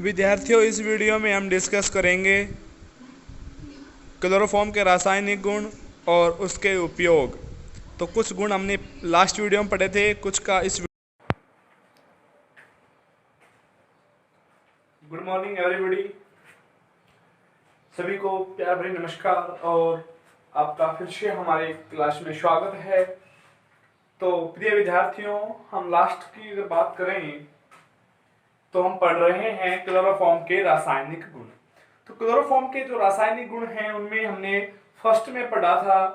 विद्यार्थियों, इस वीडियो में हम डिस्कस करेंगे क्लोरोफॉर्म के रासायनिक गुण और उसके उपयोग। तो कुछ गुण हमने लास्ट वीडियो में पढ़े थे, कुछ का इस। गुड मॉर्निंग एवरीबॉडी, सभी को प्यार भरी नमस्कार और आपका फिर से हमारे क्लास में स्वागत है। तो प्रिय विद्यार्थियों, हम लास्ट की अगर बात करें तो हम पढ़ रहे हैं क्लोरोफॉर्म के रासायनिक गुण। तो क्लोरोफॉर्म के जो रासायनिक गुण हैं उनमें हमने फर्स्ट में पढ़ा था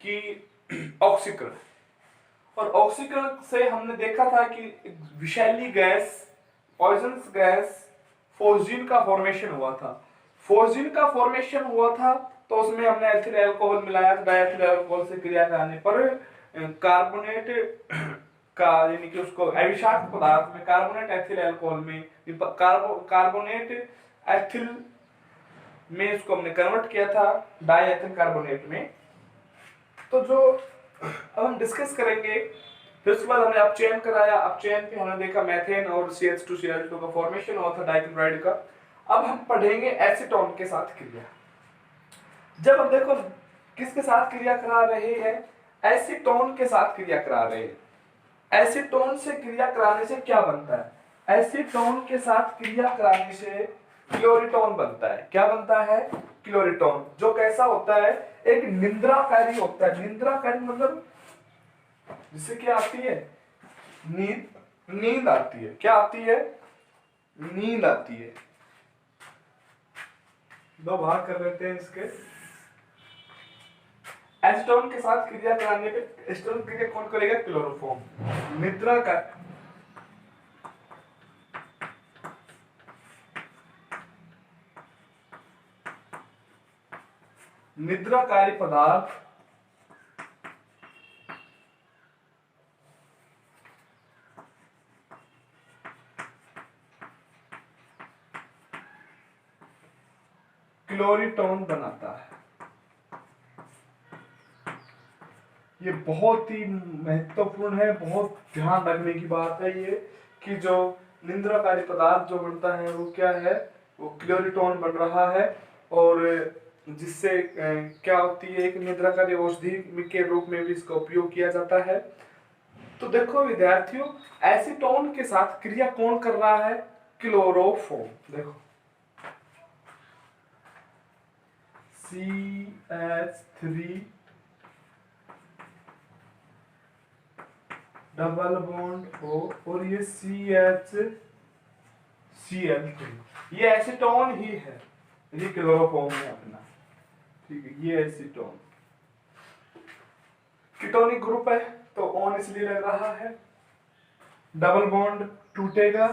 कि ऑक्सीकरण, और ऑक्सीकरण से हमने देखा था कि विषैली गैस, पॉइजनस गैस फोर्जिन का फॉर्मेशन हुआ था। फोर्जिन का फॉर्मेशन हुआ था तो उसमें हमने एथिल अल्कोहल मिलाया, डायथिल अल्कोहल से क्रिया कराने पर कार्बोनेट का, यानी कि उसको अविषाक्त पदार्थ में कार्बोनेट एथिल अल्कोहल में कार्बोनेट एथिल में इसको हमने कन्वर्ट किया था डाइएथिल कार्बोनेट में। तो जो अब हम डिस्कस करेंगे, फिर उसके बाद हमने अपचयन कराया। अपचयन पे हमने देखा मेथेन और CH2Cl2 का फॉर्मेशन हुआ था डाइक्लोराइड का। अब हम पढ़ेंगे एसीटोन के साथ क्रिया। जब हम देखो किसके साथ क्रिया करा रहे हैं, एसीटोन के साथ क्रिया करा रहे हैं। एसीटोन से क्रिया कराने से क्या बनता है? एसीटोन के साथ क्रिया कराने से क्लोरीटोन बनता है। क्या बनता है? क्लोरीटोन, जो कैसा होता है? एक निंद्राकारी होता है। निंद्राकारी मतलब जिससे क्या आती है? नींद आती है। क्या आती है? नींद आती है। दो भाग कर लेते हैं इसके। एसीटोन के साथ क्रिया कराने पे एसीटोन क्रिया कौन करेगा? क्लोरोफॉर्म। निद्रा का निद्राकारी पदार्थ क्लोरीटोन बनाता है। ये बहुत ही महत्वपूर्ण है, बहुत ध्यान रखने की बात है ये, कि जो निंद्राकारी पदार्थ जो बनता है वो क्या है? वो क्लोरीटोन बन रहा है। और जिससे क्या होती है? एक निद्राकारी औषधि के रूप में भी इसका उपयोग किया जाता है। तो देखो विद्यार्थियों, एसीटोन के साथ क्रिया कौन कर रहा है? क्लोरोफॉर्म। देखो CH3 डबल बॉन्ड O और ये CH3, ये एसीटोन ही है। ये क्लोरोफॉर्म है अपना, ठीक है। ये एसीटोन कीटोनिक ग्रुप है तो ऑन इसलिए लग रहा है। डबल बॉन्ड टूटेगा,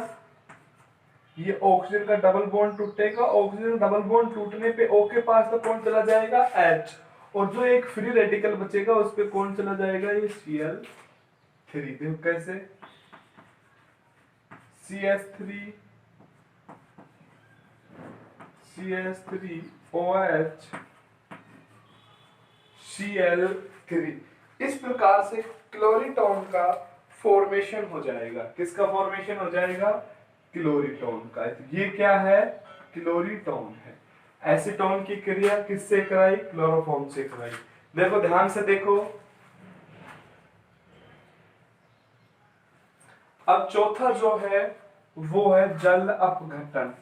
ये ऑक्सीजन का डबल बॉन्ड टूटेगा। ऑक्सीजन डबल बॉन्ड टूटने पे O के पास तो कौन चला जाएगा? H, और जो एक फ्री रेडिकल बचेगा उस पे कौन चला जाएगा? ये Cl3। देखो कैसे, CH3 OH Cl3, इस प्रकार से क्लोरीटोन का फॉर्मेशन हो जाएगा। किसका फॉर्मेशन हो जाएगा? क्लोरीटोन का। ये क्या है? क्लोरीटोन है। एसीटोन की क्रिया किससे कराई? क्लोरोफॉर्म से कराई। देखो ध्यान से देखो। अब चौथा जो है वो है जल अपघटन।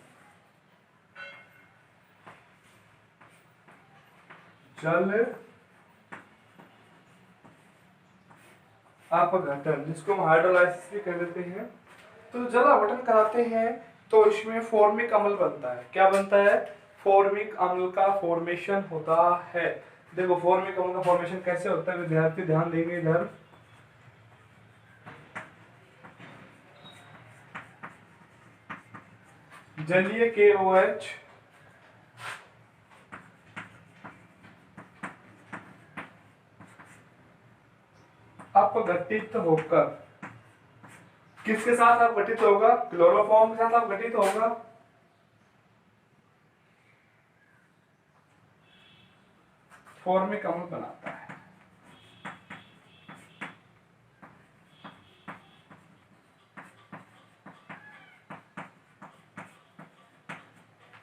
जल अपघटन, जिसको हम हाइड्रोलाइसिस भी कह देते हैं। तो जल अपघटन कराते हैं तो इसमें फॉर्मिक अम्ल बनता है। क्या बनता है? फॉर्मिक अम्ल का फॉर्मेशन होता है। देखो फॉर्मिक अम्ल का फॉर्मेशन कैसे होता है, विद्यार्थी ध्यान देंगे इधर। जलीय KOH अपघटित होकर किसके साथ अपघटित होगा? क्लोरोफॉर्म के साथ अपघटित होगा। फॉर्मिक अम्ल बनाता है।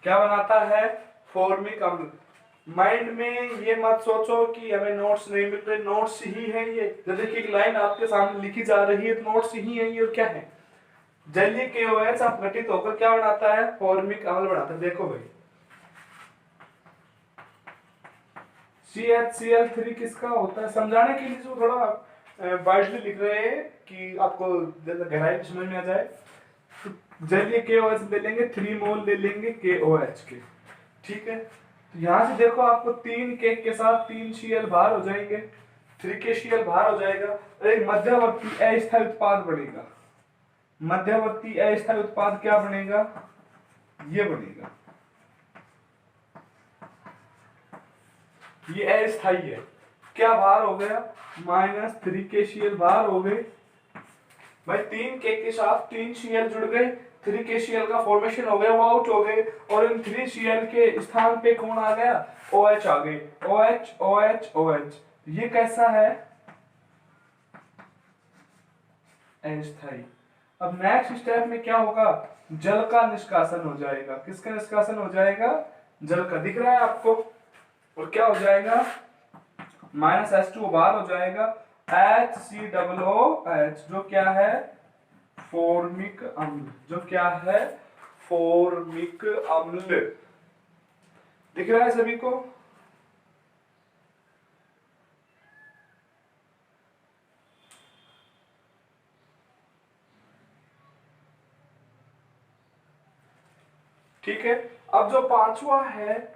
क्या बनाता है? फॉर्मिक अम्ल। माइंड में ये मत सोचो कि हमें नोट्स नहीं मिल रहे, नोट्स ही है ये। जब देखिए एक लाइन आपके सामने लिखी जा रही है तो नोट्स ही है ये। और क्या है? जलीय KOH अपघटित होकर क्या बनाता है? फॉर्मिक अम्ल बनाता है। देखो भाई, CHCl3 किसका होता है? समझाने के लिए जो थोड़ा वाइडली लिख रहे हैं कि आपको ज्यादा गहराई में समझ में आ जाए। तो जलीय KOH ले लेंगे, 3 मोल ले लेंगे KOH के, ठीक है। तो यहाँ से देखो आपको 3 K के साथ 3 Cl बाहर हो जाएंगे, 3K Cl बाहर हो जाएगा और एक मध्यवर्ती अस्थायी उत्पाद बनेगा। मध्यवर्ती अस्थायी उत्पाद क्या बनेगा? ये बनेगा, ये अस्थायी है। क्या बाहर हो गया? -3K Cl बाहर हो गए भाई। 3K के साथ 3 Cl जुड़ गए, 3K Cl का फॉर्मेशन हो गया, वो आउट हो गए और इन 3 Cl के स्थान पे कौन आ गया? OH आ गए। OH OH OH। ये कैसा है? अस्थायी। अब नेक्स्ट स्टेप में क्या होगा? जल का निष्कासन हो जाएगा। किसका निष्कासन हो जाएगा? जल का। दिख रहा है आपको? और क्या हो जाएगा? -H2O बाहर हो जाएगा, HCOOH जो क्या है? फॉर्मिक अम्ल। जो क्या है? फॉर्मिक अम्ल। दिख रहा है सभी को? ठीक है। अब जो पांचवा है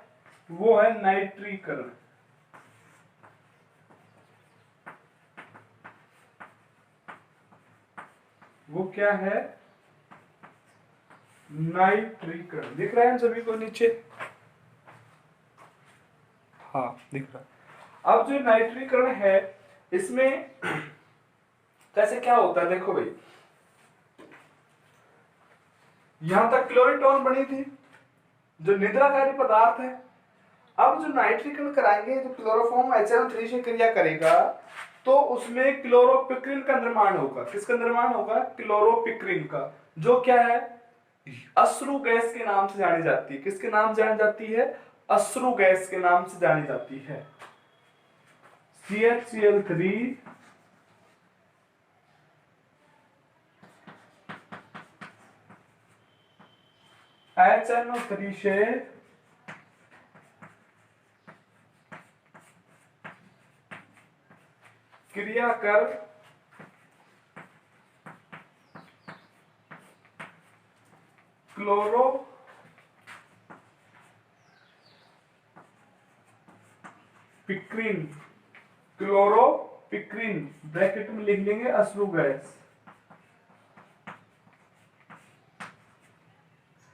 वो है नाइट्रीकरण। वो क्या है? नाइट्रीकरण। दिख रहा है सभी को नीचे? हाँ दिख रहा। अब जो नाइट्रीकरण है इसमें कैसे क्या होता है? देखो भाई, यहां तक क्लोरीटोन बनी थी जो निद्राकारी पदार्थ है। अब जो नाइट्रीकरण कराएंगे, जो क्लोरोफॉर्म HNO3 से क्रिया करेगा तो उसमें क्लोरोपिक्रिन का निर्माण होगा। किसका निर्माण होगा? क्लोरोपिक्रिन का, जो क्या है? अश्रु गैस के नाम से जानी जाती है। किसके नाम से जानी जाती है? अश्रु गैस के नाम से जानी जाती है। CHCl3 HNO3 से क्रिया कर क्लोरो पिक्रिन, क्लोरोपिक्रिन ब्रैकेट में लिख लेंगे अश्रु गैस,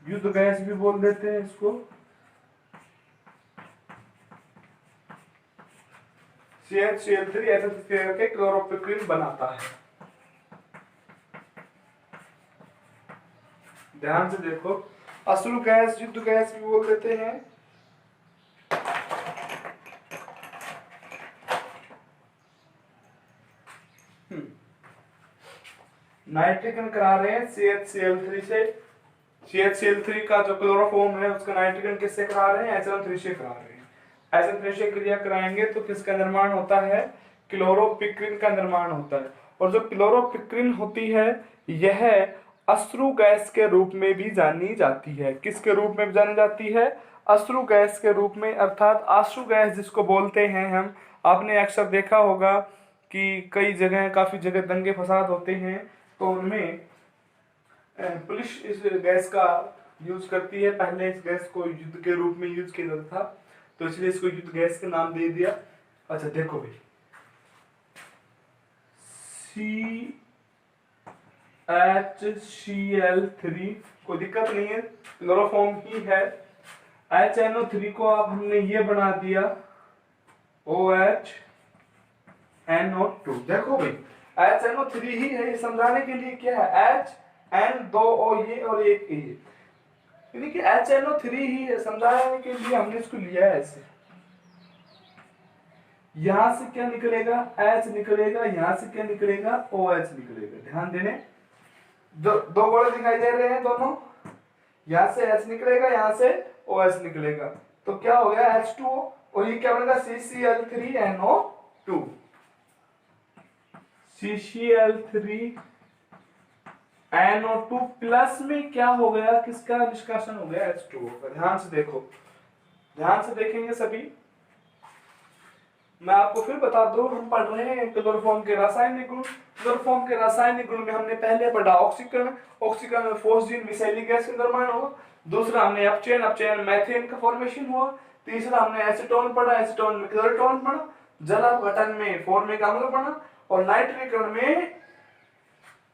युद्ध गैस भी बोल देते हैं इसको। CHCl3 ऐसे करके क्लोरोपिक्रिन बनाता है। ध्यान से देखो, अश्रु गैस, युद्ध गैस भी बोल देते हैं। नाइट्रिकन करा रहे हैं CHCl3 से। CHCl3 का जो क्लोरोफॉर्म है उसका नाइट्रिकन किससे करा रहे हैं? HNO3 से करा रहे हैं। HNO3 से क्रिया कराएंगे तो किसका निर्माण होता है? क्लोरोपिक्रिन का निर्माण होता है। और जो क्लोरोपिक्रिन होती है यह अश्रु गैस के रूप में भी जानी जाती है। किसके रूप में जानी जाती है? अश्रु गैस के रूप में, अर्थात आंसू गैस जिसको बोलते हैं हम। आपने अक्सर देखा होगा कि कई जगह, काफी जगह दंगे फसाद होते हैं तो उनमें पुलिस इस गैस का यूज करती है। पहले इस गैस को युद्ध के रूप में यूज किया जाता था तो इसलिए इसको युद्ध गैस का नाम दे दिया। अच्छा देखो भाई, CHCl3 कोई दिक्कत नहीं है, क्लोरोफॉर्म ही है। HNO3 को अब हमने ये बना दिया OHNO2। देखो भाई, HNO3 ही है, ये समझाने के लिए क्या है? HN 2 O ये और एक ये, यानी कि HNO3 ही है। समझाने के लिए हमने इसको लिया है ऐसे। यहां से क्या निकलेगा? H निकलेगा, यहां से क्या निकलेगा? OH निकलेगा। ध्यान देने, दो गोले दिखाई दे रहे हैं दोनों, यहाँ से H निकलेगा, यहाँ से OH निकलेगा, तो क्या हो गया H2O, और ये क्या बनेगा CCl3NO2। CCl3NO2 प्लस में क्या हो गया, किसका निष्कासन हो गया H2O का। ध्यान से देखो, ध्यान से देखेंगे सभी। मैं आपको फिर बता दूं, हम पढ़ रहे हैं क्लोरोफॉर्म के रासायनिक गुण। क्लोरोफॉर्म के रासायनिक गुण में हमने पहले पढ़ा ऑक्सीकरण, ऑक्सीकरण में फोर्सजीन विषैली गैस का निर्माण हुआ। दूसरा हमने अपचयन, अपचयन मीथेन का फॉर्मेशन हुआ। तीसरा हमने एसीटोन पढ़ा, एसीटोन में क्लोरोटोन पढ़ा। जलापघटन में फॉर्मिक अम्ल पढ़ा, और नाइट्रीकरण में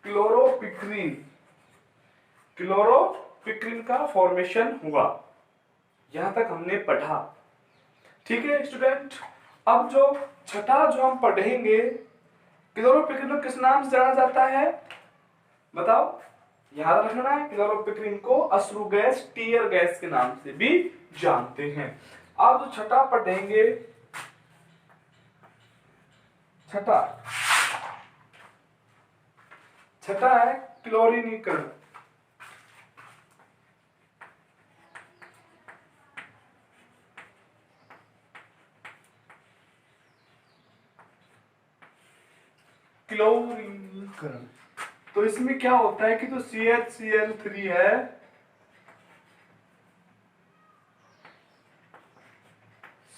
क्लोरोपिक्रीन, क्लोरोपिक्रीन का फॉर्मेशन हुआ। यहां तक हमने पढ़ा, ठीक है स्टूडेंट। अब जो छठा जो हम पढ़ेंगे, क्लोरोपिक्रीन को किस नाम से जाना जाता है बताओ, याद रखना है। क्लोरोपिक्रीन को अश्रु गैस, टीयर गैस के नाम से भी जानते हैं। अब जो छठा पढ़ेंगे, छठा है क्लोरीनीकरण। क्लोरीनीकरण, तो इसमें क्या होता है कि जो CHCl3 है,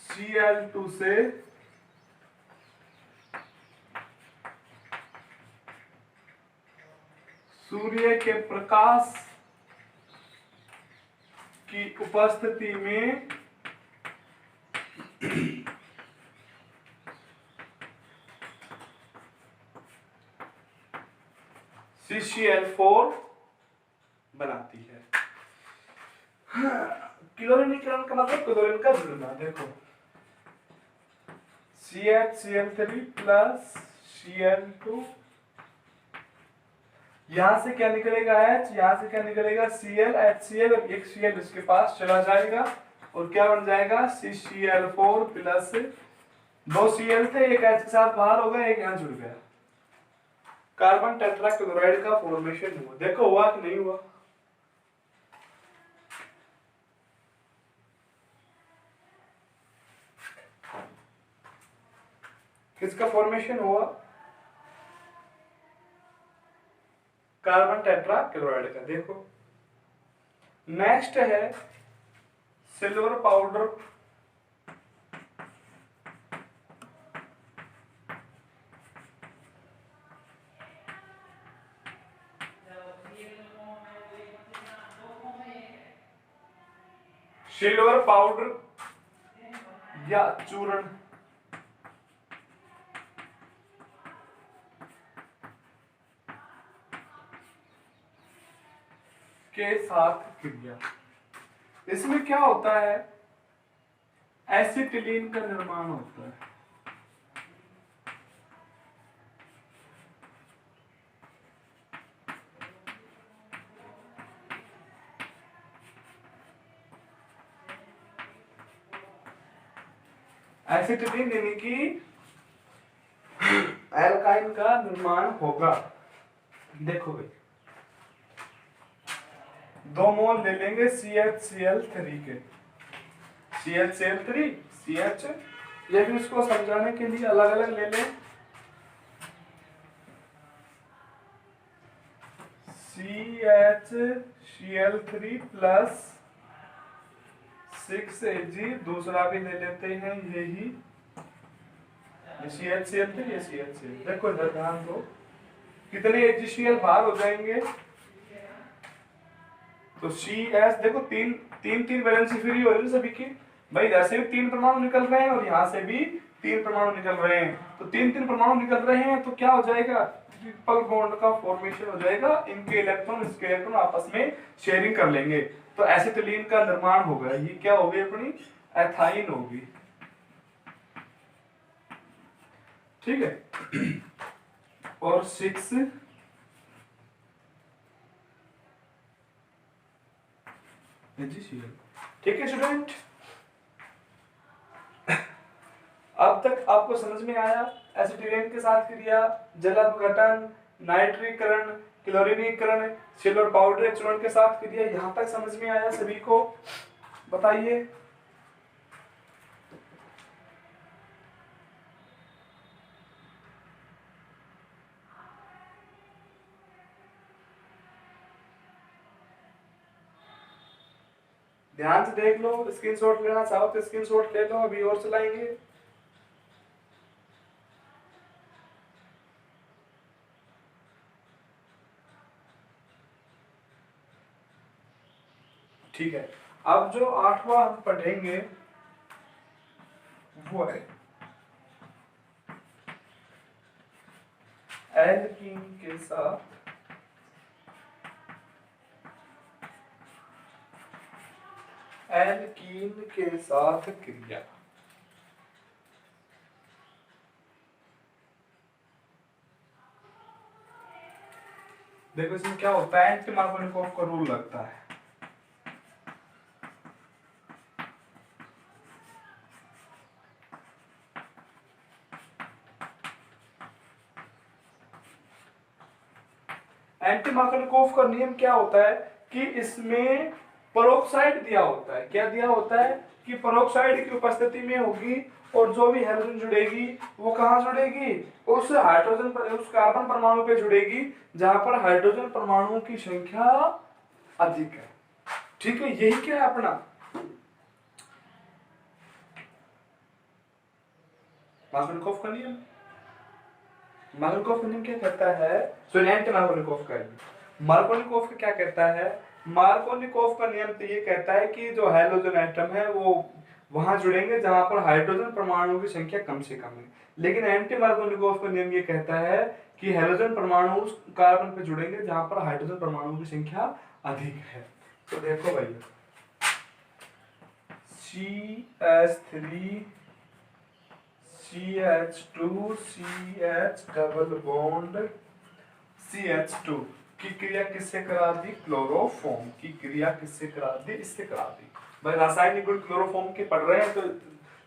Cl2 से सूर्य के प्रकाश की उपस्थिति में CCl4 बनाती है। क्लोरीनीकरण का मतलब क्लोरीन का जुड़ना। देखो CHCl3 प्लस Cl2, यहां से क्या निकलेगा H, यहां से क्या निकलेगा Cl, HCl, और एक Cl इसके पास चला जाएगा, और क्या बन जाएगा CCl4 प्लस, दो Cl थे, एक H के साथ बाहर हो गया, एक यहां जुड़ गया, कार्बन टेट्राक्लोराइड का फॉर्मेशन हुआ। देखो हुआ कि नहीं हुआ। किसका फॉर्मेशन हुआ, कार्बन टेट्राक्लोराइड का। देखो नेक्स्ट है सिल्वर पाउडर। सिल्वर पाउडर या चूर्ण के साथ क्रिया, इसमें क्या होता है, एसिटिलीन का निर्माण होता है। एसिटिलीन यानी कि एल्काइन का निर्माण होगा। देखो भाई, 2 मोल ले लेंगे CHCl3 के, CHCl3 CH, ये भी उसको समझाने के लिए अलग अलग ले लें। CHCl3 प्लस 6Ag, दूसरा भी ले लेते हैं यही, CHCl3, ये CHCl। देखो इधर ध्यान दो, कितने HCl बाहर हो जाएंगे, तो CS देखो तीन वैलेंसी फ्री हो रही है सभी की। भाई इधर से भी 3 परमाणु निकल रहे हैं, और यहाँ से भी 3 परमाणु निकल रहे हैं, तो 3 परमाणु निकल रहे हैं, तो क्या हो जाएगा, ट्रिपल बॉन्ड का फॉर्मेशन हो जाएगा। इनके इलेक्ट्रॉन इसके इलेक्ट्रॉन आपस में शेयरिंग कर लेंगे, तो एसिटिलीन का निर्माण होगा। ये क्या होगी अपनी, एथाइन होगी, ठीक है। और 6 ठीक है स्टूडेंट, अब तक आपको समझ में आया एसिटिलीन के साथ क्रिया, जलापघटन, नाइट्रीकरण, क्लोरीनीकरण सिल्वर पाउडर चूर्ण के साथ क्रिया। यहाँ तक समझ में आया सभी को? बताइए। ध्यान से देख लो, स्क्रीनशॉट लेना चाहो तो स्क्रीनशॉट ले लो, अभी और चलाएंगे। ठीक है, अब जो 8वां हम पढ़ेंगे वो है एल्कीन के साथ क्रिया। देखो इसमें क्या होता है, एंटी मार्कोनिकोव का रूल लगता है। एंटी मार्कोनिकोव का नियम क्या होता है कि इसमें पेरोक्साइड दिया होता है। क्या दिया होता है कि पेरोक्साइड की उपस्थिति में होगी और जो भी हाइड्रोजन जुड़ेगी वो कहाँ जुड़ेगी, उस हाइड्रोजन पर, उस कार्बन परमाणु पे जुड़ेगी जहां पर हाइड्रोजन परमाणुओं की संख्या अधिक है। ठीक है, यही क्या है अपना मार्कोनिकोव का नियम। मार्कोनिकोव का नियम क्या कहता है, एंटी मार्कोनिकोव का मार्कोनिकोव का क्या कहता है, मार्कोनिकोव का नियम तो ये कहता है कि जो हाइड्रोजन एटम है वो वहां जुड़ेंगे जहां पर हाइड्रोजन परमाणुओं की संख्या कम से कम है। लेकिन एंटी मार्कोनिकोव का नियम ये कहता है कि हाइड्रोजन परमाणु उस कार्बन पे जुड़ेंगे जहां पर हाइड्रोजन परमाणुओं की संख्या अधिक है। तो देखो भैया, CH3 CH2 CH double bond CH2 की क्रिया किससे करा दी, क्लोरोफॉर्म की क्रिया किससे करा दी, इससे करा दी। भाई रासायनिक गुण क्लोरोफॉर्म के पढ़ रहे हैं तो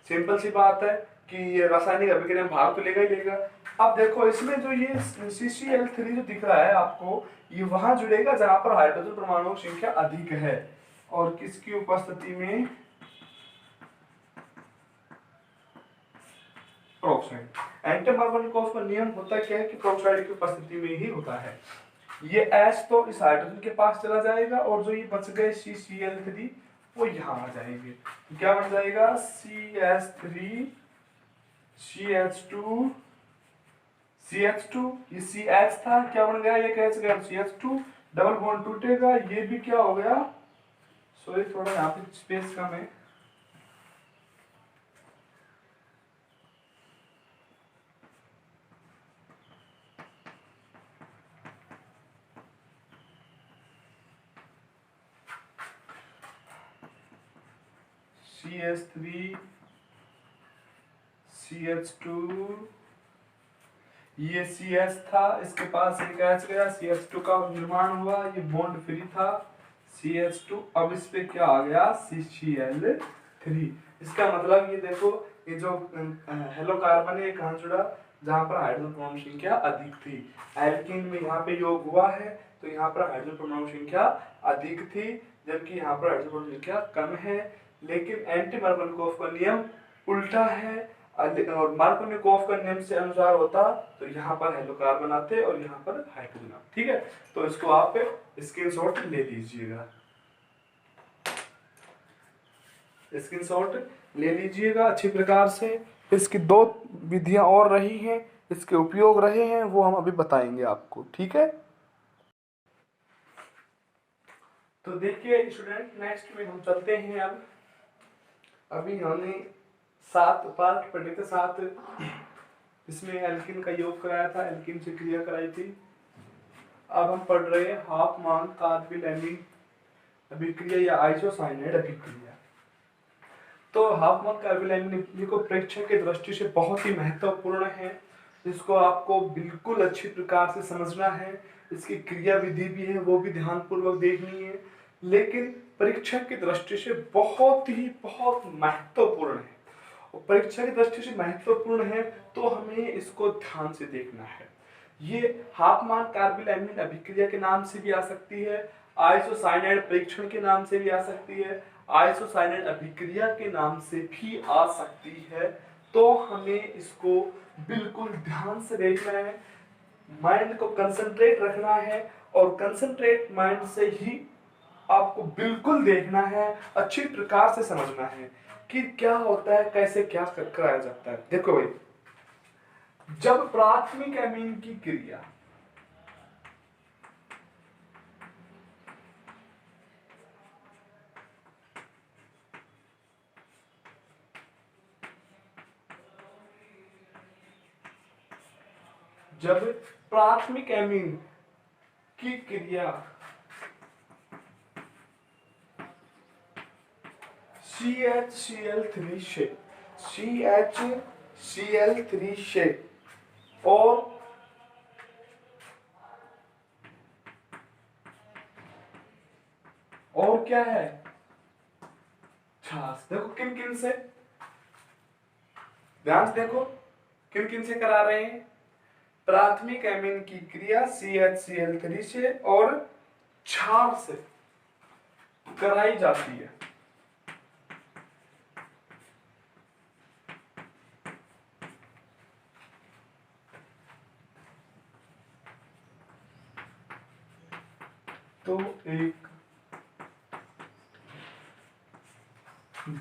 सिंपल सी बात है कि ये रासायनिक अभिक्रिया में भाग तो लेगा ही लेगा। अब देखो इसमें जो ये CCl3 जो दिख रहा है आपको, ये वहां जुड़ेगा जहां पर हाइड्रोजन परमाणुओं की संख्या अधिक है और किसकी उपस्थिति में, पेरोक्साइड। एंटी मार्कोनिकोव का नियम होता क्या है कि पेरोक्साइड की उपस्थिति में ही होता है। ये H तो इस हाइड्रोजन के पास चला जाएगा और जो ये बच गए CCl3 वो यहाँ आ जाएंगे। क्या बन जाएगा, CH3 CH2 CH2, ये CH था, क्या बन गया, ये कैसे गया CH2, डबल बॉन्ड टूटेगा, ये भी क्या हो गया, सॉरी थोड़ा यहाँ पे स्पेस कम है, CH3 CH2, ये CH था, इसके पास एक H गया, CH2 का निर्माण हुआ, ये बॉन्ड फ्री था CH2, अब इस पे क्या आ गया CCl3। इसका मतलब ये देखो, ये जो हेलो कार्बन है कहाँ जुड़ा, जहां पर हाइड्रोजन परमाणु संख्या अधिक थी। एल्कीन में यहाँ पे योग हुआ है तो यहाँ पर हाइड्रोजन परमाणु संख्या अधिक थी, जबकि यहाँ पर हाइड्रोजन परमाणु संख्या कम है। लेकिन एंटी मार्कोनिकोव का नियम उल्टा है, और मार्कोनिकोव का नियम से अनुसार होता तो यहाँ पर हेलो कार्बन आते और यहाँ पर हाइड्रोजन आते। ठीक है, तो इसको आप स्क्रीनशॉट ले लीजिएगा, स्क्रीनशॉट ले लीजिएगा अच्छी प्रकार से। इसकी 2 विधियां और रही हैं, इसके उपयोग रहे हैं, वो हम अभी बताएंगे आपको। ठीक है, तो देखिए स्टूडेंट, नेक्स्ट में हम चलते हैं। अब अभी हमने 7 पार्ट पढ़े थे, 7 इसमें एल्कीन का योग कराया था, एल्कीन से क्रिया कराई थी। अब हम पढ़ रहे हैं हाफमान कार्बोनिल अभिक्रिया या आइसोसाइनेट अभिक्रिया। तो हाफमान कार्बोनिल को प्रेक्षक की दृष्टि से बहुत ही महत्वपूर्ण है, जिसको आपको बिल्कुल अच्छी प्रकार से समझना है। इसकी क्रिया विधि भी है, वो भी ध्यानपूर्वक देखनी है, लेकिन परीक्षक की दृष्टि से बहुत महत्वपूर्ण है। और परीक्षा की दृष्टि से महत्वपूर्ण है तो हमें इसको ध्यान से देखना है। ये हाफमान कार्बिल एमीन अभिक्रिया के नाम से भी आ सकती है, आइसोसाइनाइड परीक्षण के नाम से भी आ सकती है, आइसोसाइनाइड अभिक्रिया के नाम से भी आ सकती है। तो हमें इसको बिल्कुल ध्यान से देखना है, माइंड को कंसंट्रेट रखना है, और कंसंट्रेट माइंड से ही आपको बिल्कुल देखना है, अच्छी प्रकार से समझना है कि क्या होता है, कैसे क्या कराया जाता है। देखो भाई, जब प्राथमिक एमीन की क्रिया जब प्राथमिक एमीन की क्रिया CHCl3 से और क्या है, छाछ। देखो किन किन से, ध्यान से देखो किन किन से करा रहे हैं, प्राथमिक एमीन की क्रिया CHCl3 से और क्षार से कराई जाती है। तो एक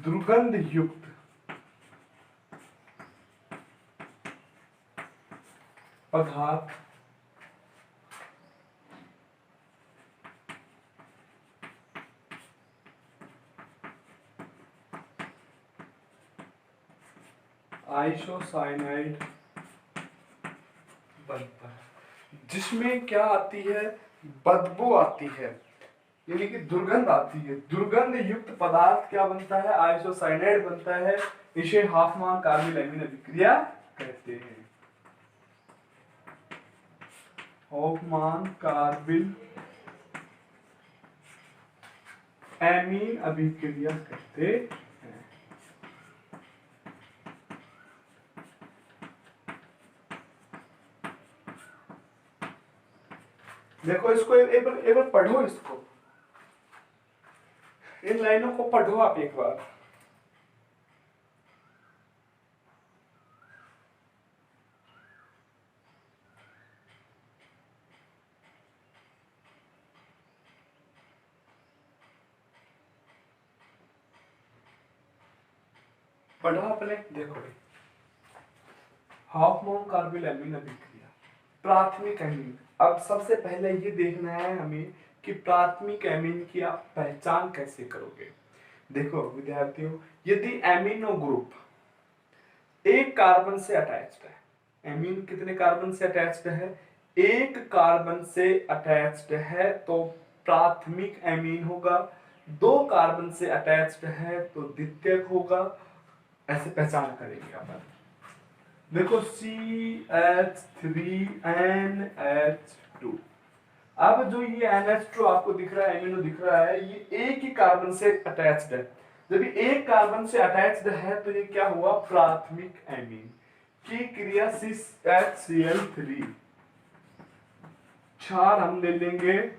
दुर्गंध युक्त पदार्थ आइसोसाइनाइड बनता है, जिसमें क्या आती है, बदबू आती है, यानी कि दुर्गंध आती है। दुर्गंध युक्त पदार्थ क्या बनता है, आइसोसाइनाइड बनता है। इसे हाफमान कार्बिल एमीन अभिक्रिया कहते हैं। हाफमान कार्बिल एमीन अभिक्रिया कहते हैं। देखो इसको एक बार पढ़ो, इसको, इन लाइनों को पढ़ो आप एक बार। पढ़ा आपने, देखो हाफमान कार्बिल एमीन अभिक्रिया, प्राथमिक एमीन। अब सबसे पहले ये देखना है हमें कि प्राथमिक एमीन की आप पहचान कैसे करोगे। देखो विद्यार्थियों, यदि एमिनो ग्रुप एक कार्बन से अटैच्ड है, एमीन कितने कार्बन से अटैच्ड है, एक कार्बन से अटैच्ड है तो प्राथमिक एमीन होगा, दो कार्बन से अटैच्ड है तो द्वितीयक होगा। ऐसे पहचान करेंगे अपन। देखो CH3NH2, अब जो ये NH2 आपको दिख रहा है, एमिनो दिख रहा है, ये एक ही कार्बन से अटैच्ड है। जब ये एक कार्बन से अटैच्ड है तो ये क्या हुआ, प्राथमिक एमीन की क्रिया CHCl3, क्षार हम ले लेंगे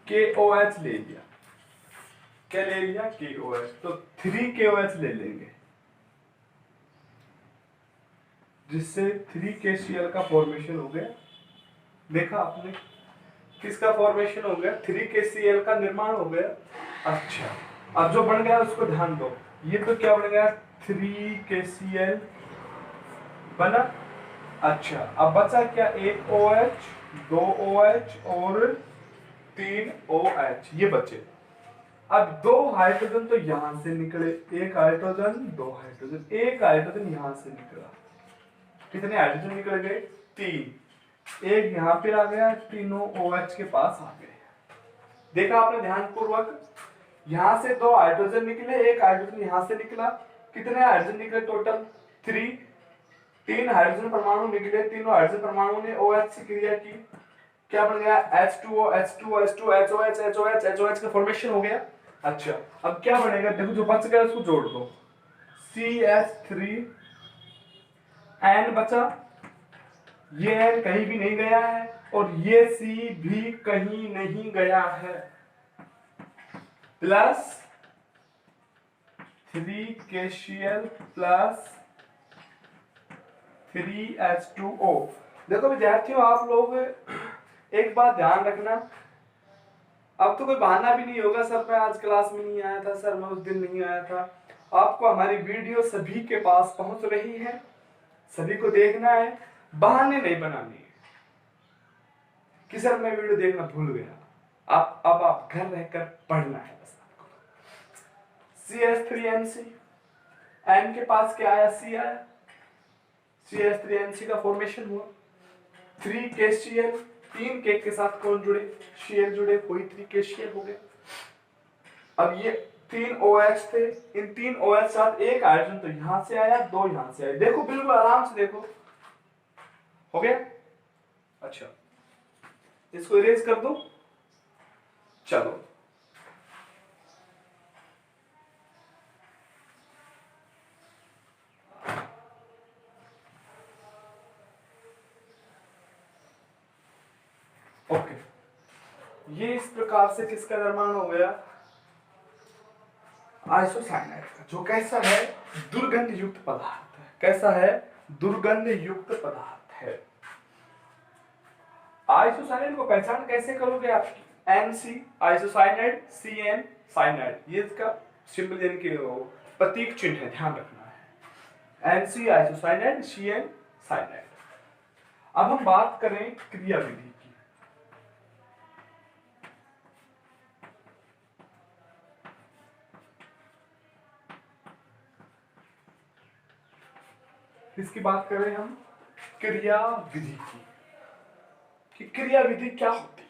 KOH ले लिया, क्या ले लिया, KOH, तो 3KOH ले लेंगे, जिससे 3KCl का फॉर्मेशन हो गया। देखा आपने, किसका फॉर्मेशन हो गया, 3KCl का निर्माण हो गया। अच्छा, अब जो बन गया उसको ध्यान दो, ये तो क्या बन गया, 3KCl बना। अच्छा, अब बचा क्या, एक OH, दो OH और 3OH, ये बचे। अब दो हाइड्रोजन तो यहां से निकले, एक हाइड्रोजन, दो हाइड्रोजन, एक हाइड्रोजन यहां से निकला, कितने हाइड्रोजन निकल गए, 3, एक यहां पे आ गया, तीनों OH के पास आ गए। देखा आपने ध्यान पूर्वक, यहां से दो हाइड्रोजन निकले, एक हाइड्रोजन यहां से निकला, कितने हाइड्रोजन निकले टोटल, 3, तीन हाइड्रोजन परमाणु निकले, तीनों हाइड्रोजन परमाणु ने OH से क्रिया की, क्या बन गया, H2O H2O H2O HOH HOH HOH का फॉर्मेशन हो गया। अच्छा, अब क्या बनेगा, देखो जो बच गया उसको जोड़ दो, CH3N बचा, ये N कहीं भी नहीं गया है और ये C भी कहीं नहीं गया है, प्लस 3KCl प्लस 3H2O। देखो विद्यार्थियों, आप लोग एक बात ध्यान रखना, अब तो कोई बहाना भी नहीं होगा सर मैं आज क्लास में नहीं आया था, सर मैं उस दिन नहीं आया था। आपको हमारी वीडियो सभी के पास पहुंच रही है, सभी को देखना है, बहाने नहीं बनाने हैं कि सर मैं वीडियो देखना भूल गया। अब आप घर रहकर पढ़ना है बस आपको। CH3NC, N के पास क्या आया, C आया, CH3NC का फॉर्मेशन हुआ। 3KCl, 3 के साथ कौन जुड़े, Cl जुड़े, कोई 3KCl हो गया। अब ये 3 OH थे, इन 3 OH साथ एक हाइड्रोजन तो यहां से आया, 2 यहां से आए। देखो बिल्कुल आराम से देखो, हो गया। अच्छा, इसको इरेज कर दो। चलो ओके, ये इस प्रकार से किसका निर्माण हो गया, आइसोसाइनाइड का, जो कैसा है, दुर्गंध युक्त पदार्थ है। कैसा है, दुर्गंध युक्त पदार्थ है। आइसोसाइनाइड को पहचान कैसे करोगे आप, NC आइसोसाइनाइड, CN साइनाइड, ये इसका सिंबल यानी कि प्रतीक चिन्ह है, ध्यान रखना है। NC isocyanide, CN cyanide. अब हम बात करें क्रिया विधि की। इसकी बात करें हम क्रिया विधि की, कि क्रिया विधि क्या होती है,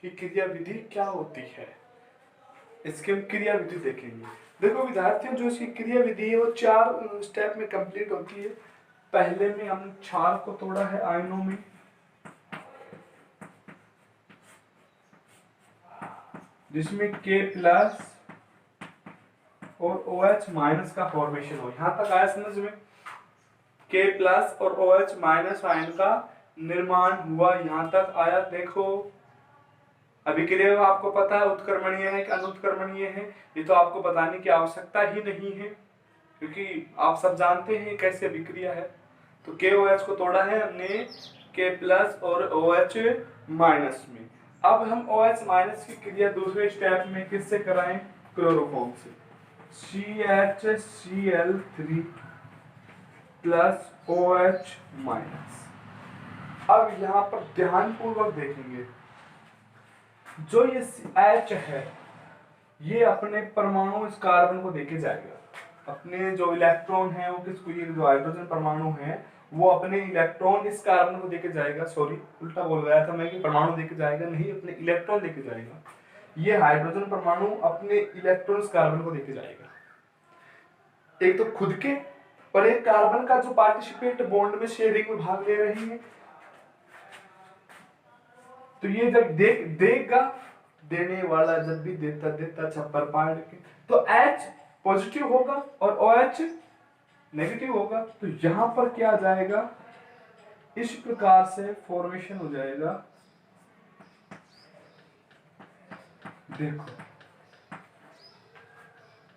कि क्रिया विधि क्या होती है, इसके हम क्रिया विधि देखेंगे। देखो विद्यार्थियों, जो इसकी क्रिया विधि है वो 4 स्टेप में कंप्लीट होती है। पहले में हम क्षार को तोड़ा है आयनों में, जिसमें K प्लस और OH माइनस का फॉर्मेशन हो। यहां तक आया समझ में, K प्लस और OH माइनस आयन का निर्माण हुआ, यहां तक आया। देखो अभिक्रिया आपको पता है उत्क्रमणीय है कि अनुत्क्रमणीय है, ये तो आपको बताने की आवश्यकता ही नहीं है, क्योंकि आप सब जानते हैं कैसे अभिक्रिया है। तो KOH को तोड़ा है हमने K प्लस और OH माइनस में। अब हम OH माइनस की क्रिया दूसरे स्टेप में किससे कराएं, क्लोरोफॉर्म से, CHCl3 प्लस OH माइनस। अब यहाँ पर ध्यानपूर्वक देखेंगे, जो ये H है ये अपने परमाणु इस कार्बन को देके जाएगा, अपने जो इलेक्ट्रॉन है वो किसको, ये जो हाइड्रोजन परमाणु है वो अपने इलेक्ट्रॉन इस कार्बन को देके जाएगा। सॉरी उल्टा बोल रहा था मैं कि परमाणु देके जाएगा, नहीं अपने इलेक्ट्रॉन देके जाएगा। ये हाइड्रोजन परमाणु अपने इलेक्ट्रॉन इस कार्बन को देके जाएगा, एक तो खुद के और एक कार्बन का जो पार्टिसिपेट बॉन्ड में शेयरिंग में भाग ले रही है। तो ये जब देगा, देने वाला जब भी देता देता छप्पर पाड़ के, तो H पॉजिटिव होगा और OH नेगेटिव होगा। तो यहां पर क्या जाएगा, इस प्रकार से फॉर्मेशन हो जाएगा। देखो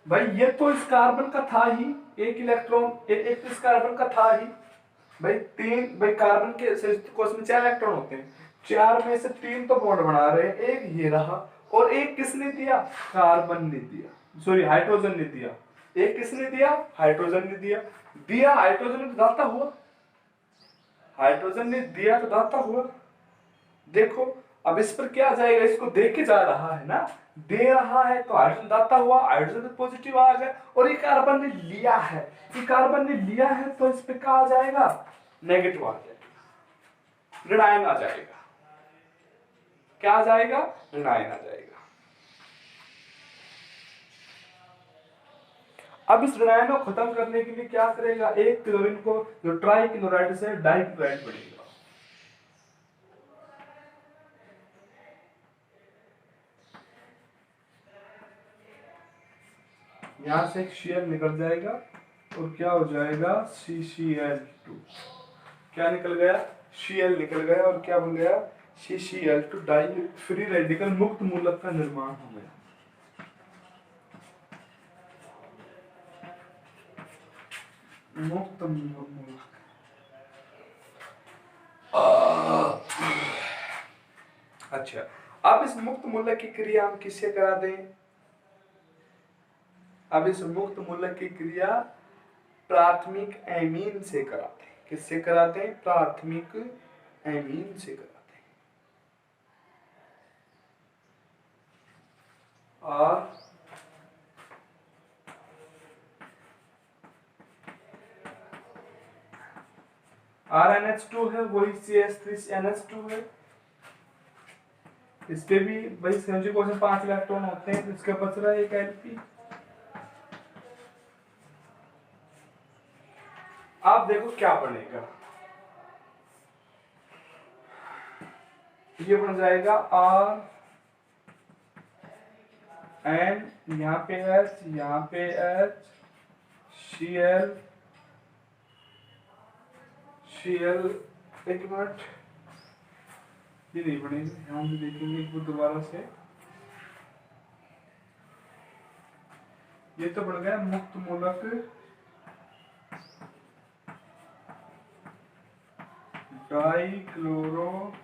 भाई, ये तो इस कार्बन का था ही, एक इलेक्ट्रॉन एक इस कार्बन का था ही भाई। भाई कार्बन के कोष में 4 इलेक्ट्रॉन होते हैं, 4 में से 3 तो बॉन्ड बना रहे हैं, एक ये रहा और एक किसने दिया, कार्बन ने दिया, सॉरी हाइड्रोजन ने दिया। एक किसने दिया, हाइड्रोजन ने दिया हाइड्रोजन ने दाता हुआ, हाइड्रोजन ने दिया तो दाता हुआ। देखो अब इस पर क्या जाएगा, इसको दे के जा रहा है ना, दे रहा है तो हाइड्रोजन दाता हुआ, हाइड्रोजन पॉजिटिव आ गया, और ये कार्बन ने लिया है, ये कार्बन ने लिया है तो इस पे क्या आ जाएगा, नेगेटिव आ जाएगा, ऋणायन आ जाएगा। क्या आ जाएगा, ऋणायन आ जाएगा। अब इस ऋणायन को खत्म करने के लिए क्या करेगा, एक क्लोरीन को जो ट्राई क्लोराइड से डाई क्लोराइड बनेगा। यहां से एक Cl निकल जाएगा और क्या हो जाएगा, CCl2। क्या निकल गया, Cl निकल गया, और क्या बन गया, CCl2 डाई फ्री रेडिकल मुक्त मूलक का निर्माण हो गया। मुक्त मूलक। अच्छा, अब इस मुक्त मूलक की क्रिया हम किससे करा दें? अब इस मुक्त मूलक की क्रिया प्राथमिक एमीन से कराते हैं। किससे कराते हैं? प्राथमिक एमीन से कराते हैं। और RNH2 है, वही CH3NH2 है। इस पे भी वही संयोजी कोश में 5 इलेक्ट्रॉन होते हैं, इसके बच रहा है एक Lp। आप देखो क्या बनेगा, ये बन जाएगा RN, यहाँ पे H, यहाँ पे H, Cl, एक मिनट, ये नहीं बनेगी, ध्यान से देखेंगे एक बार दोबारा से। ये तो बन गया मुक्त मूलक डाइक्लोरोकार्बीन,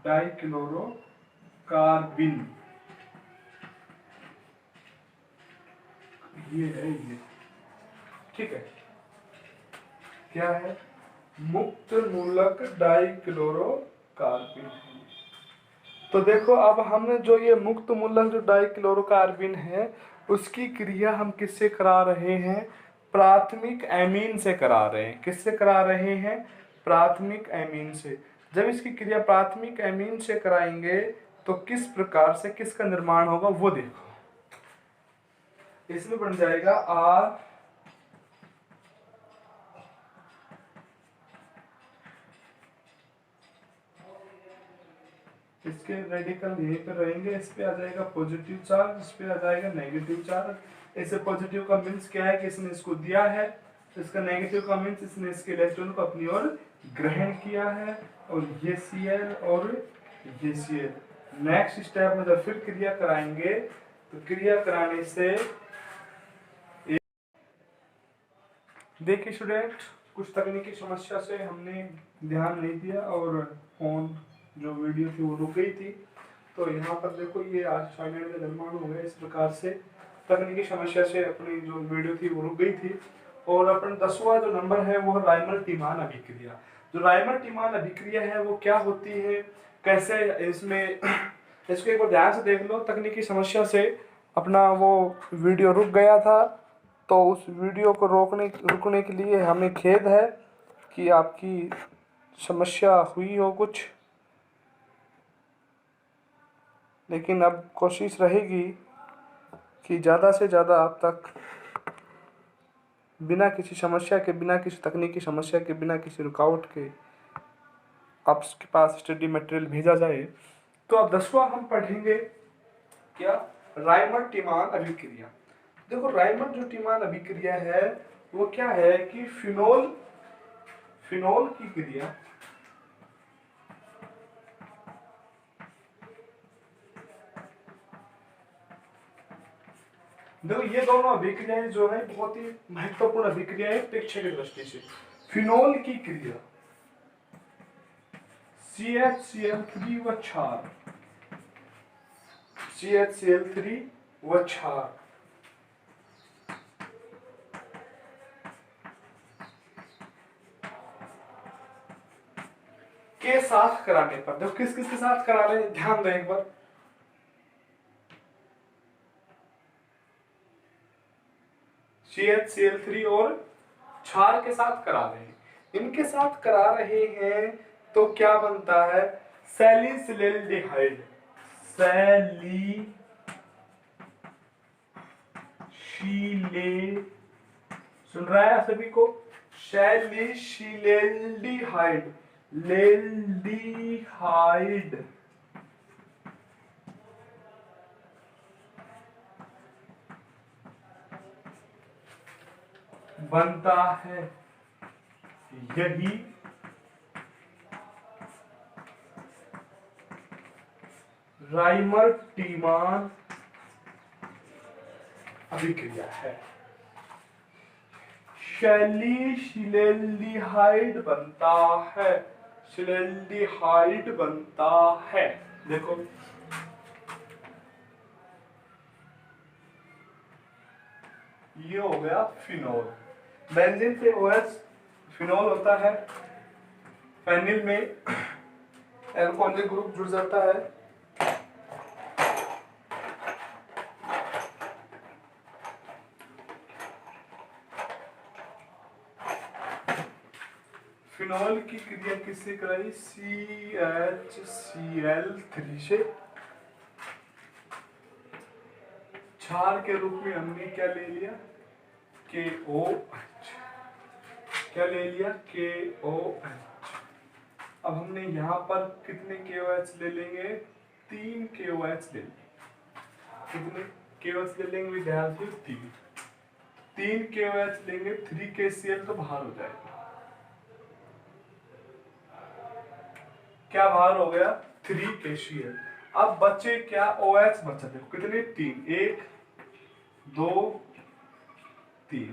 डाइक्लोरोकार्बीन, ये है ये, ठीक है। क्या है? मुक्त मूलक डाइक्लोरोकार्बीन। तो देखो, अब हमने जो ये मुक्त मूलक जो डाइक्लोरोकार्बीन है, उसकी क्रिया हम किससे करा रहे हैं? प्राथमिक एमीन से करा रहे हैं। किससे करा रहे हैं? प्राथमिक एमीन से। जब इसकी क्रिया प्राथमिक एमीन से कराएंगे तो किस प्रकार से किसका निर्माण होगा वो देखो। इसमें बन जाएगा R, इसके रेडिकल यहीं पे रहेंगे, इस पे आ जाएगा पॉजिटिव चार्ज, इस पे आ जाएगा नेगेटिव चार्ज। इससे पॉजिटिव का मीन्स क्या है कि इसने इसको दिया है, इसका नेगेटिव का मीन्स इसने इसके इलेक्ट्रॉन को अपनी ओर ग्रहण किया है, और ये Cl और ये Cl। नेक्स्ट स्टेप में जब फिर क्रिया कराएंगे तो क्रिया कराने से देखिए स्टूडेंट, कुछ तकनीकी समस्या से हमने ध्यान नहीं दिया और फोन जो वीडियो थी वो रुक गई थी। तो यहाँ पर देखो ये आज साइनाइड का निर्माण हो गया। इस प्रकार से तकनीकी समस्या से अपनी जो वीडियो थी वो रुक गई थी। और अपन 10वां जो नंबर है वो राइमर टीमान अभिक्रिया। जो राइमर टीमान अभिक्रिया है वो क्या होती है, कैसे इसमें इसको एक बार ध्यान से देख लो। तकनीकी समस्या से अपना वो वीडियो रुक गया था, तो उस वीडियो को रुकने के लिए हमें खेद है कि आपकी समस्या हुई हो कुछ, लेकिन अब कोशिश रहेगी कि ज़्यादा से ज़्यादा आप तक बिना किसी समस्या के, बिना किसी तकनीकी समस्या के, बिना किसी रुकावट के आपके पास स्टडी मटेरियल भेजा जाए। तो अब 10वां हम पढ़ेंगे क्या? राइमर टीमान अभिक्रिया। देखो, राइमर जो टीमान अभिक्रिया है वो क्या है कि फिनोल की क्रिया, देखो ये दोनों अभिक्रियाएं जो है बहुत ही महत्वपूर्ण अभिक्रियाएं प्रेक्षक की दृष्टि से। फिनोल की क्रिया CHCl3 व क्षार, CHCl3 व क्षार के साथ कराने पर, देखो किस किस के साथ करा रहे हैं, ध्यान दें एक बार। CHCl3 और क्षार के साथ करा रहे हैं, इनके साथ करा रहे हैं तो क्या बनता है? सैलिसिलेल्डिहाइड, सुन रहा है सभी को? सैलिसिलेल्डिहाइड, लेल्डिहाइड, बनता है, यही राइमर टीमान अभिक्रिया है। शिलेल्डिहाइड बनता है, शिलेल्डिहाइड बनता है। देखो ये हो गया फिनोल, बेंजीन से OH फिनोल होता है, फेनिल में एल्कोहलिक ग्रुप जुड़ जाता है, फिनोल की क्रिया किससे कराई, CHCl3 से। क्षार के रूप में हमने क्या ले लिया, KOH, क्या ले लिया, KOH। अब हमने यहाँ पर कितने KOH ले लेंगे, 3 KOH ले लेंगे। कितने KOH ले लेंगे विद्यार्थी, 3 KOH लेंगे, 3 KCl तो बाहर हो जाएगा। क्या बाहर हो गया, 3 KCl। अब बचे क्या, OH बचा, देखो कितने, 3, 1 2 3।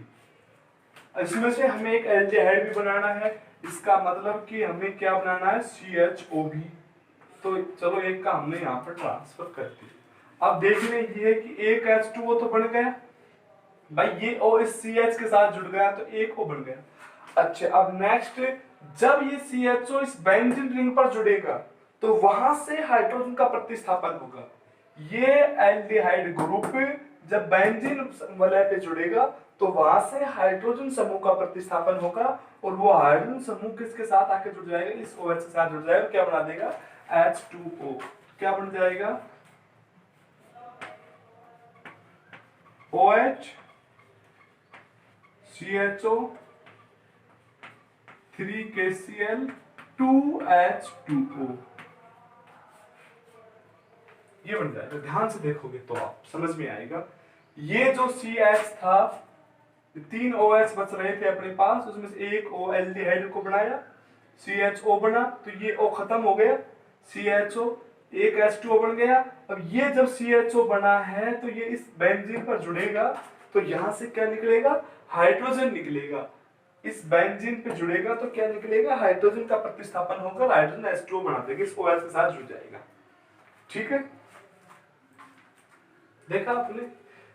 इसमें से हमें एक एल्डिहाइड भी बनाना है, इसका मतलब कि हमें क्या बनाना है, CHO भी। तो चलो एक का हमने यहाँ पर ट्रांसफर कर दिया। अब देखने ये है कि एक H2O तो बन गया भाई, ये O इस CH के साथ जुड़ गया तो एक O बन गया। अच्छा अब नेक्स्ट, जब ये CHO इस बेंजीन रिंग पर जुड़ेगा तो वहां से हाइड्रोजन का प्रतिस्थापन होगा। ये एल्डिहाइड ग्रुप जब बेंजीन वलय पे जुड़ेगा तो वहां से हाइड्रोजन समूह का प्रतिस्थापन होगा और वो हाइड्रोजन समूह किसके साथ आके जुड़ जाएगा, इस OH के साथ जुड़ जाएगा, क्या बना देगा, H2O। क्या बन जाएगा, OH CHO 3KCl 2H2O, ये बन जाएगा। ध्यान से देखोगे तो आप समझ में आएगा। ये जो CH था, 3 OH बच रहे थे अपने पास, उसमें से एक O एल्डिहाइड को बनाया, CHO बना, तो ये O खत्म हो गया, CHO, एक H2O बन गया। अब ये जब CHO बना है तो ये इस बेंजीन पर जुड़ेगा तो यहां से क्या निकलेगा, हाइड्रोजन निकलेगा। इस बेंजीन पे जुड़ेगा तो क्या निकलेगा, हाइड्रोजन का प्रतिस्थापन होकर हाइड्रोजन H2O बना देगा, इस OH के साथ जुड़ जाएगा। ठीक है, देखा आपने,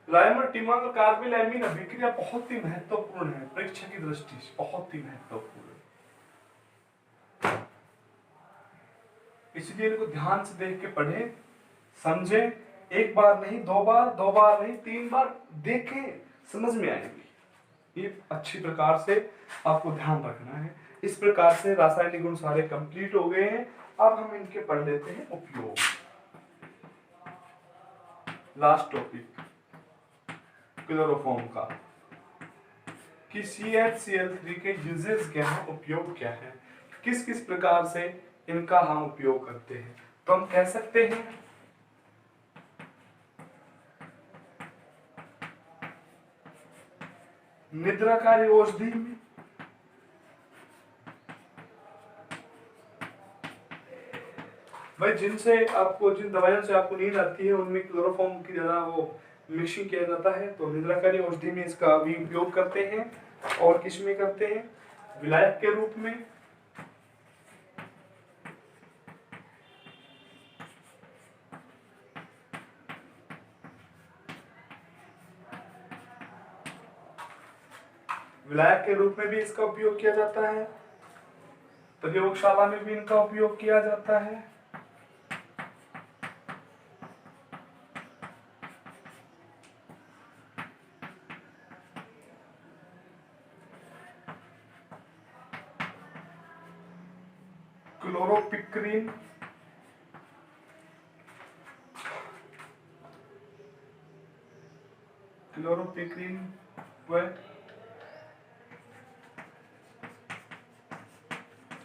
राइमर टीमान और कार्बोलैमिन अभिक्रिया बहुत ही महत्वपूर्ण है, परीक्षा की दृष्टि से बहुत ही महत्वपूर्ण है, इसलिए इनको ध्यान से देख के पढ़ें, समझें। एक बार नहीं, दो बार नहीं, 3 बार देखें, समझ में आएगी। ये अच्छी प्रकार से आपको ध्यान रखना है। इस प्रकार से रासायनिक गुण सारे कंप्लीट हो गए हैं। अब हम इनके पढ़ लेते हैं उपयोग। लास्ट टॉपिक क्लोरोफॉर्म का, कि CHCl3 के यूजेस क्या है, उपयोग क्या है, किस किस प्रकार से इनका हम उपयोग करते हैं। तो हम कह सकते हैं निद्राकारी औषधि में, भाई जिनसे आपको, जिन दवाइयों से आपको नींद आती है उनमें क्लोरोफॉर्म की ज्यादा वो मिक्सिंग किया जाता है, तो निद्राकारी औषधि में इसका भी उपयोग करते हैं। और किस में करते हैं, विलायक के रूप में, विलायक के रूप में भी इसका उपयोग किया जाता है, प्रयोगशाला में भी इनका उपयोग किया जाता है। क्लोरोपिक्रीन, क्लोरोपिक्रीन व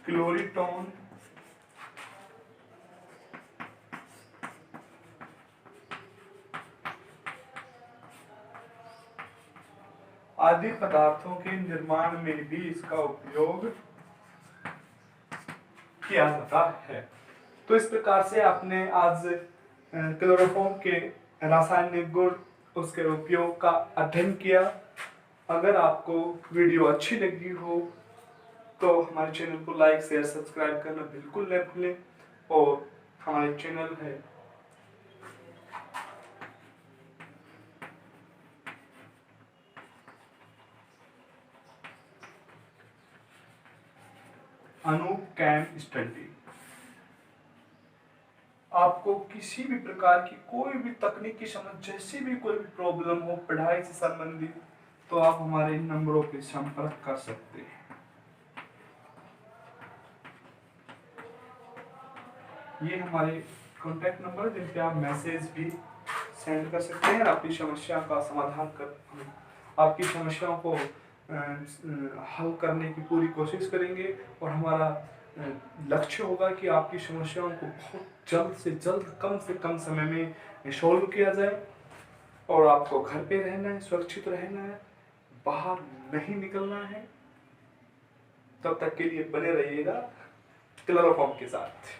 क्लोरीटोन, आदि पदार्थों के निर्माण में भी इसका उपयोग किया जाता है। तो इस प्रकार से आपने आज क्लोरोफॉर्म के रासायनिक गुण, उसके उपयोग का अध्ययन किया। अगर आपको वीडियो अच्छी लगी हो तो हमारे चैनल को लाइक शेयर सब्सक्राइब करना बिल्कुल न भूलें। और हमारे चैनल है अनूप कैम स्टडी। आपको किसी भी प्रकार की कोई भी तकनीकी समझ, जैसी भी कोई भी प्रॉब्लम हो पढ़ाई से संबंधित, तो आप हमारे इन नंबरों पर संपर्क कर सकते हैं। ये हमारे कॉन्टैक्ट नंबर, जिन पे आप मैसेज भी सेंड कर सकते हैं। आपकी समस्या का समाधान कर, आपकी समस्याओं को हल करने की पूरी कोशिश करेंगे। और हमारा लक्ष्य होगा कि आपकी समस्याओं को बहुत जल्द से जल्द, कम से कम समय में सॉल्व किया जाए। और आपको घर पे रहना है, सुरक्षित रहना है, बाहर नहीं निकलना है। तब तक के लिए बने रहिएगा क्लोरोफॉर्म के साथ।